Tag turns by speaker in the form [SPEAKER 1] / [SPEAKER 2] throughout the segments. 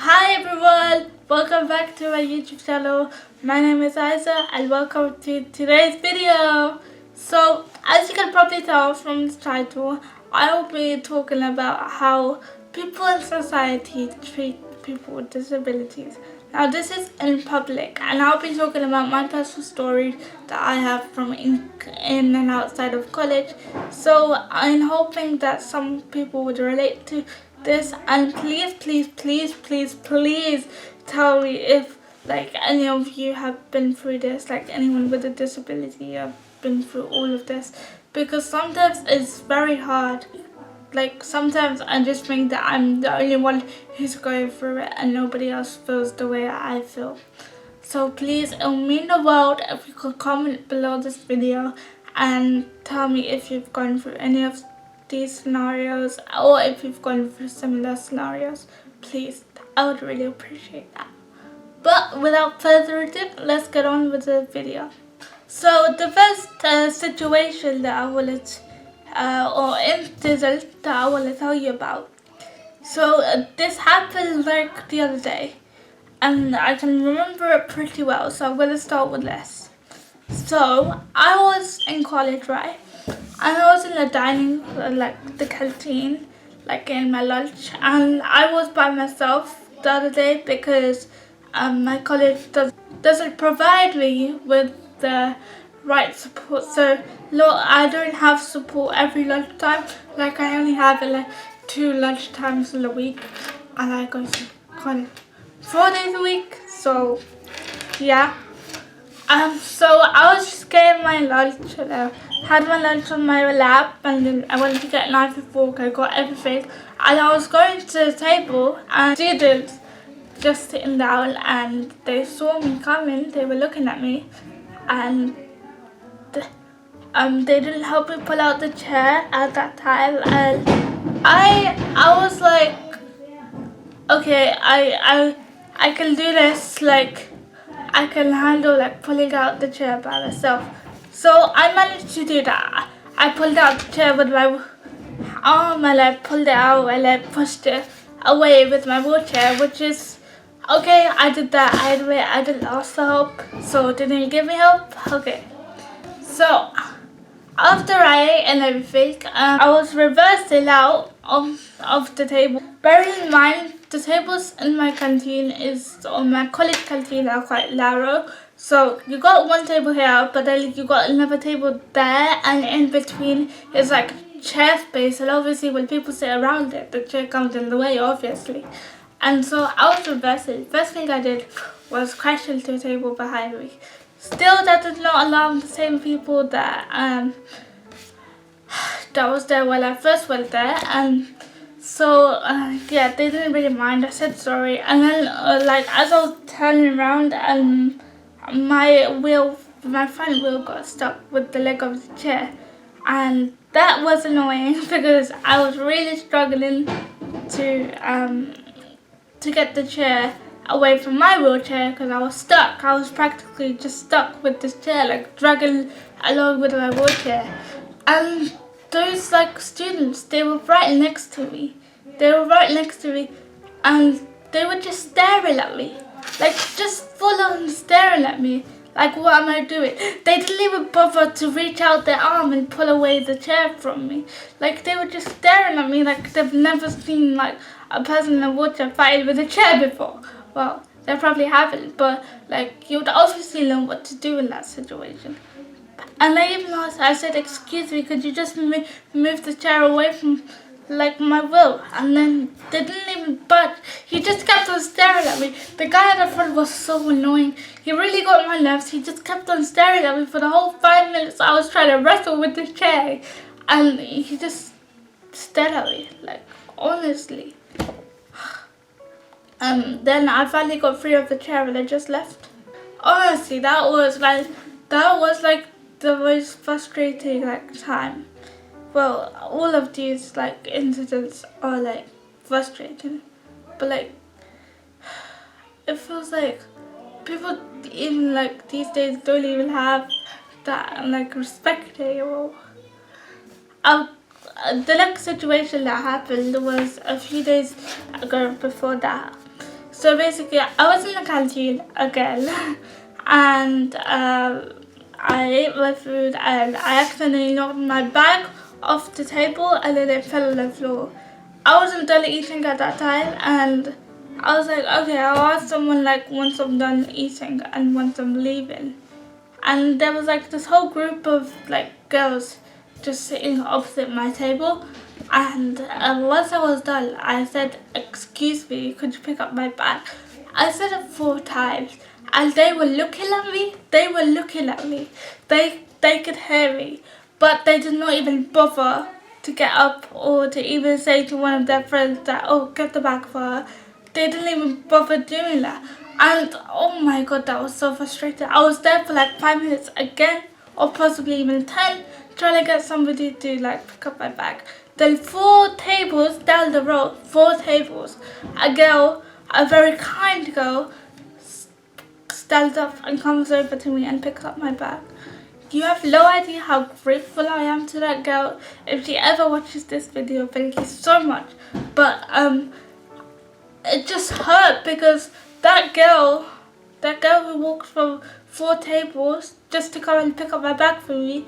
[SPEAKER 1] Hi everyone, welcome back to my YouTube channel. My name is Ayzah and welcome to today's video. So, as you can probably tell from the title, I will be talking about how people in society treat people with disabilities. Now this is in public and I'll be talking about my personal stories that I have from in and outside of college. So I'm hoping that some people would relate to this, and please tell me if like any of you have been through this, like anyone with a disability have been through all of this, because sometimes it's very hard. Like sometimes I just think that I'm the only one who's going through it and nobody else feels the way I feel. So please, it will mean the world if you could comment below this video and tell me if you've gone through any of these scenarios or if you've gone through similar scenarios. Please, I would really appreciate that. But without further ado, let's get on with the video. So the first situation that I wanted or incident that I want to tell you about. So this happened like the other day and I can remember it pretty well, so I'm going to start with this. So I was in college, right? And I was in the dining, like the canteen, like in my lunch, and I was by myself the other day because my college doesn't provide me with the right support. So look, I don't have support every lunchtime. Like I only have like 2 lunchtimes in a week, and I go to college 4 days a week. So yeah. So I was just getting my lunch, had my lunch on my lap, and then I went to get a knife and fork. I got everything, and I was going to the table, and students just sitting down, and they saw me coming. They were looking at me, and they didn't help me pull out the chair at that time, and I was like, okay, I can do this, like I can handle like pulling out the chair by myself. So I managed to do that. I pulled out the chair with my arm and I pulled it out and I pushed it away with my wheelchair, which is okay. I did that. I didn't ask for help, so didn't you give me help? Okay. So after I ate and everything, I was reversing out of the table. Bearing in mind, the tables in my canteen my college canteen are quite narrow. So you got one table here, but then you got another table there, and in between is like chair space. And obviously, when people sit around it, the chair comes in the way, obviously. And so I was reversing. First thing I did was crash into a table behind me. Still, that did not alarm the same people that was there when I first went there, and so yeah, they didn't really mind. I said sorry, and then like as I was turning around, my front wheel got stuck with the leg of the chair, and that was annoying because I was really struggling to get the chair away from my wheelchair because I was stuck. I was practically just stuck with this chair, like dragging along with my wheelchair. And those like students, they were right next to me. And they were just staring at me. Like just full on staring at me. Like, what am I doing? They didn't even bother to reach out their arm and pull away the chair from me. Like, they were just staring at me like they've never seen like a person in a wheelchair fighting with a chair before. Well, they probably haven't, but like you would obviously know what to do in that situation. And I even asked, I said, excuse me, could you just move the chair away from like my wheel? And then they didn't even budge. He just kept on staring at me. The guy at the front was so annoying. He really got my nerves. He just kept on staring at me for the whole 5 minutes. I was trying to wrestle with the chair, and he just stared at me, like honestly. Then I finally got free of the chair and I just left. Honestly, that was like the most frustrating like time. Well, all of these like incidents are like frustrating, but like it feels like people even like these days don't even have that like respect anymore. The next situation that happened was a few days ago before that. So basically, I was in the canteen again, and I ate my food, and I accidentally knocked my bag off the table, and then it fell on the floor. I wasn't done eating at that time, and I was like, okay, I'll ask someone like once I'm done eating and once I'm leaving. And there was like this whole group of like girls just sitting opposite my table, and once I was done, I said, excuse me, could you pick up my bag? I said it 4 times, and they were looking at me. They could hear me, but they did not even bother to get up or to even say to one of their friends that, oh, get the bag for her. They didn't even bother doing that. And oh my god, that was so frustrating. I was there for like 5 minutes again, or possibly even 10, trying to get somebody to like pick up my bag. Then 4 tables down the road, 4 tables, a girl, a very kind girl, stands up and comes over to me and picks up my bag. You have no idea how grateful I am to that girl. If she ever watches this video, thank you so much. But it just hurt because that girl who walked from 4 tables just to come and pick up my bag for me.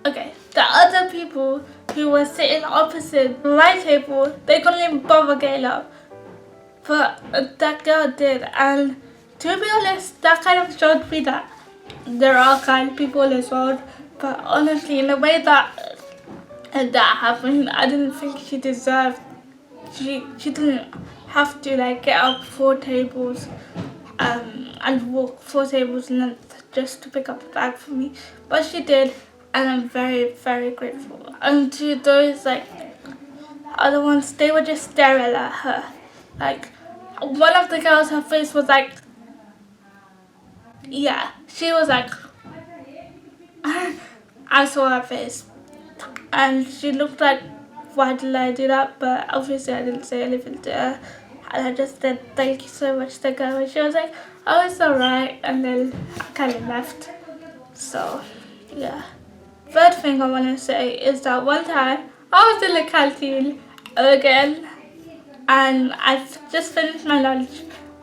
[SPEAKER 1] Okay, the other people who were sitting opposite my table, they couldn't even bother getting up. But that girl did, and to be honest, that kind of showed me that there are kind people in this world. But honestly, in the way that happened, I didn't think she deserved. She didn't have to like get up 4 tables and walk 4 tables length just to pick up a bag for me, but she did, and I'm very, very grateful. And to those like other ones, they were just staring at her. Like one of the girls, her face was like, yeah, she was like, I saw her face, and she looked like, why did I do that? But obviously I didn't say anything to her, and I just said thank you so much to the girl, and she was like, oh, it's alright, and then I kind of left. So yeah. Third thing I want to say is that one time I was in the canteen again, and I just finished my lunch,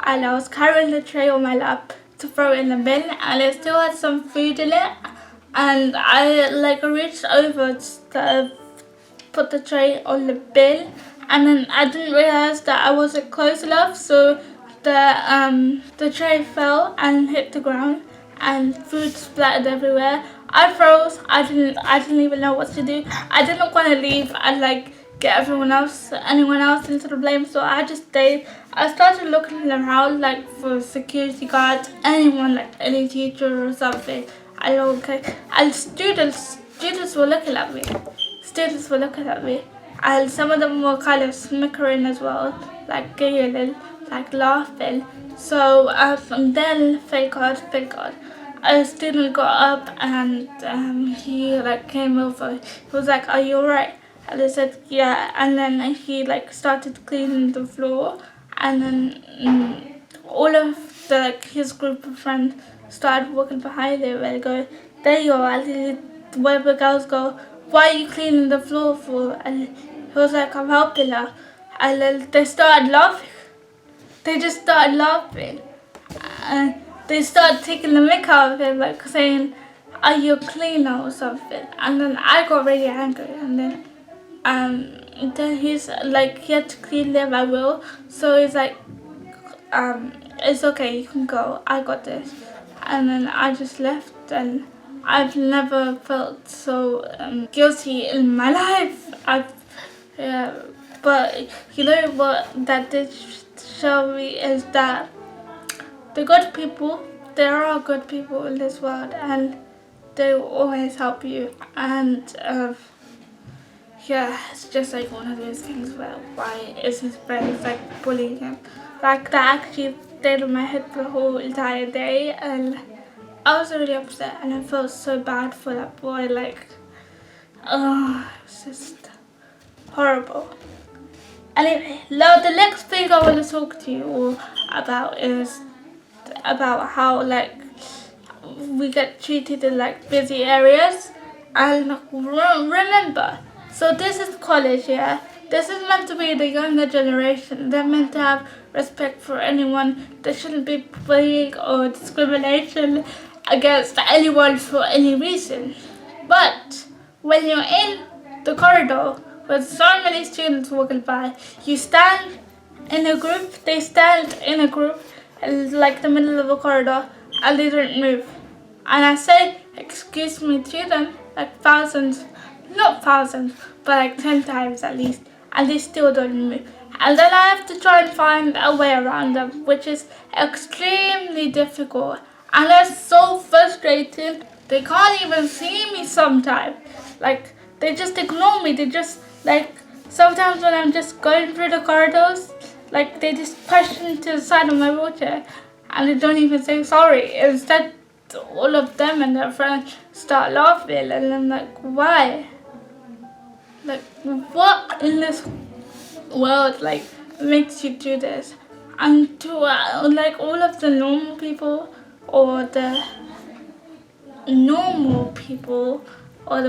[SPEAKER 1] and I was carrying the tray on my lap to throw in the bin, and it still had some food in it, and I like reached over to put the tray on the bin, and then I didn't realize that I wasn't close enough, so the tray fell and hit the ground, and food splattered everywhere. I froze. I didn't even know what to do. I didn't want to leave and like get anyone else into the blame, so I just stayed. I started looking around like for security guards, anyone, like any teacher or something. I don't care. And students were looking at me. And some of them were kind of snickering as well, like giggling, like laughing. So and then thank God, a student got up and he like came over. He was like, "Are you alright?" And I said, "Yeah." And then he like started cleaning the floor, and then all of his group of friends started walking behind him and go, "There you are." And one of the girls go, "Why are you cleaning the floor for?" And he was like, "I'm helping her." And then they started laughing. They just started laughing. And they started taking the mick out of him, like saying, "Are you a cleaner?" or something. And then I got really angry, and then he's like, he had to clean them by will. So he's like, "It's okay, you can go, I got this." And then I just left, and I've never felt so guilty in my life. But you know what that did show me is that the good people, there are good people in this world, and they will always help you. And yeah, it's just like one of those things where why is his friends like bullying him? Like that actually stayed in my head for the whole entire day, and I was really upset, and I felt so bad for that boy. Like, oh, it's just horrible. Anyway, now the next thing I want to talk to you all about is about how like we get treated in like busy areas. And remember, so this is college, yeah? This is meant to be the younger generation. They're meant to have respect for anyone. There shouldn't be bullying or discrimination against anyone for any reason. But when you're in the corridor with so many students walking by, you stand in a group, they stand in a group in like the middle of the corridor and they don't move. And I say excuse me to them like thousands, not thousands, but like 10 times at least, and they still don't move. And then I have to try and find a way around them, which is extremely difficult. And that's so frustrating. They can't even see me sometimes. Like, they just ignore me. They just, like, sometimes when I'm just going through the corridors, like, they just push me to the side of my wheelchair and they don't even say sorry. Instead, all of them and their friends start laughing, and I'm like, why? Like, what in this world, like, makes you do this? And to, like, all of the normal people, or the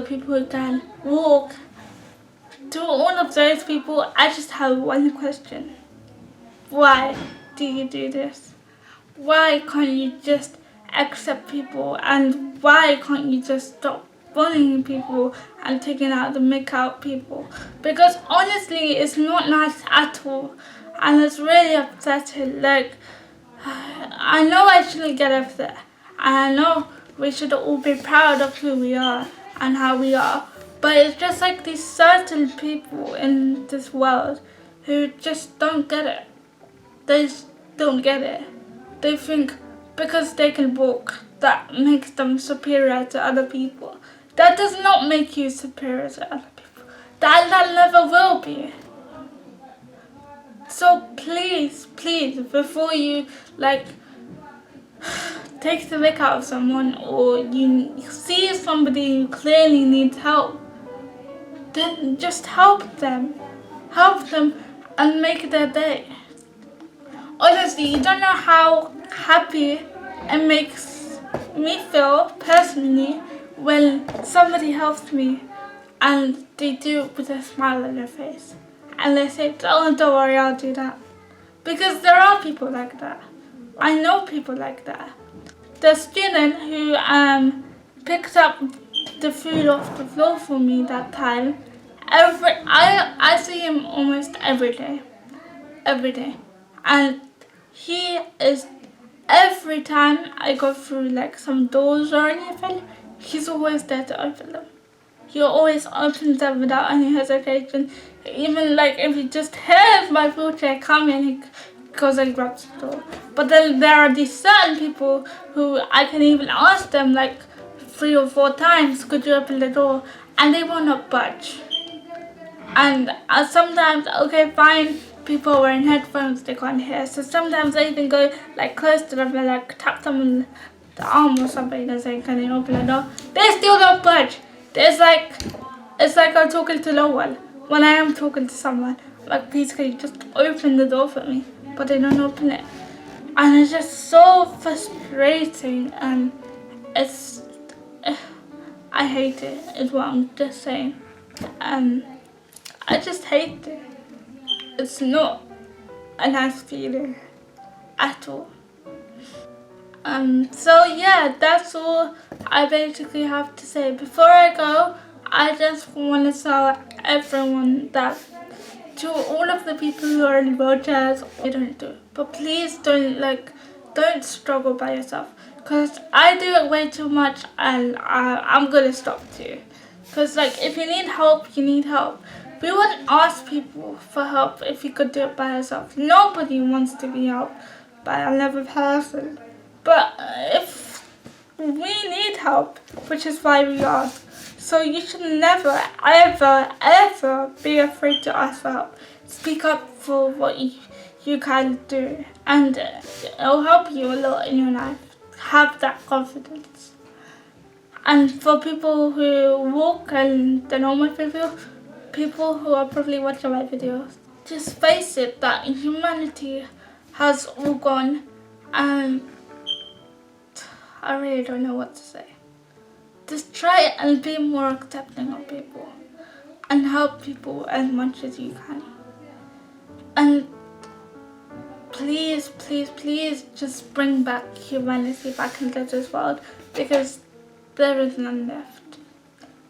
[SPEAKER 1] people who can walk, to all of those people, I just have one question. Why do you do this? Why can't you just accept people, and why can't you just stop bullying people and taking out the mick out people? Because honestly, it's not nice at all, and it's really upsetting. Like, I know I shouldn't get upset, and I know we should all be proud of who we are and how we are, but it's just like these certain people in this world who just don't get it. They just don't get it. They think because they can walk, that makes them superior to other people. That does not make you superior to other people. That never will be. So please, before you like take the mick out of someone, or you see somebody who clearly needs help, then just help them and make their day. Honestly, you don't know how happy it makes me feel personally when somebody helps me and they do it with a smile on their face and they say, don't worry, I'll do that. Because there are people like that. I know people like that. The student who picked up the food off the floor for me that time, I see him almost every day, and he is, every time I go through like some doors or anything, he's always there to open them. He always opens them without any hesitation. Even like if he just hears my wheelchair coming, he goes and grabs the door. But then there are these certain people who I can even ask them like 3 or 4 times, could you open the door? And they will not budge. And sometimes, okay, fine, people wearing headphones, they can't hear. So sometimes I even go like close to them and like tap them on the arm or something and say, can you open the door? They still don't budge. It's like I'm talking to no one. When I am talking to someone, like, please can you just open the door for me? But they don't open it. And it's just so frustrating, and I hate it, is what I'm just saying. I just hate it. It's not a nice feeling at all. So yeah, that's all I basically have to say. Before I go, I just want to tell everyone that, to all of the people who are in wheelchairs, you don't do it. But please don't struggle by yourself. Because I do it way too much, and I'm going to stop too. Because like, if you need help, you need help. We wouldn't ask people for help if you could do it by yourself. Nobody wants to be helped by another person. But if we need help, which is why we ask. So you should never, ever be afraid to ask for help. Speak up for what you can do, and it'll help you a lot in your life. Have that confidence. And for people who walk and the normal people who are probably watching my videos, just face it that humanity has all gone, and I really don't know what to say. Just try and be more accepting of people and help people as much as you can. And please, please, please just bring back humanity back into this world, because there is none left.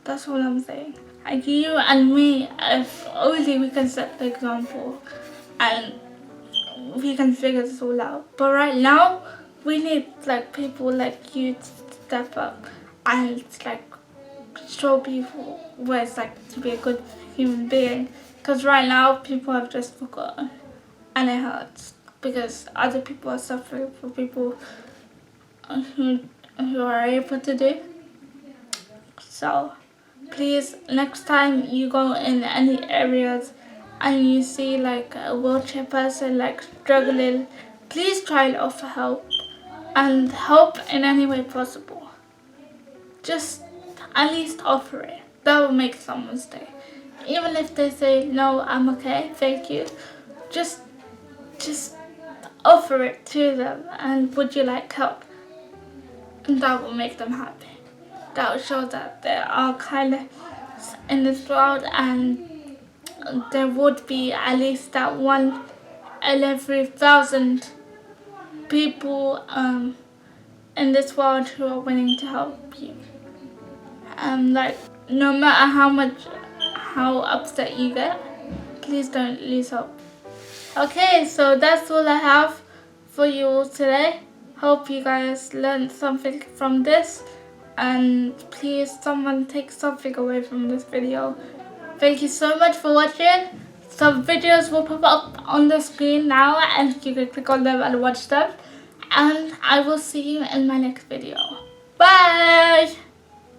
[SPEAKER 1] That's all I'm saying. Like you and me, if only we can set the example and we can figure this all out. But right now, we need like people like you to step up and like show people what it's like to be a good human being. Because right now, people have just forgotten, and it hurts because other people are suffering for people who are able to do. So please, next time you go in any areas and you see like a wheelchair person like struggling, please try and offer help, and help in any way possible. Just at least offer it. That will make someone stay. Even if they say, no, I'm okay, thank you. Just offer it to them, and would you like help? And that will make them happy. That will show that there are kindness in this world, and there would be at least that one in every 1,000 people in this world who are willing to help you. Like no matter how upset you get, please don't lose hope. Okay, so that's all I have for you all today. Hope you guys learned something from this, and please someone take something away from this video. Thank you so much for watching. Some videos will pop up on the screen now, and you can click on them and watch them. And I will see you in my next video. Bye!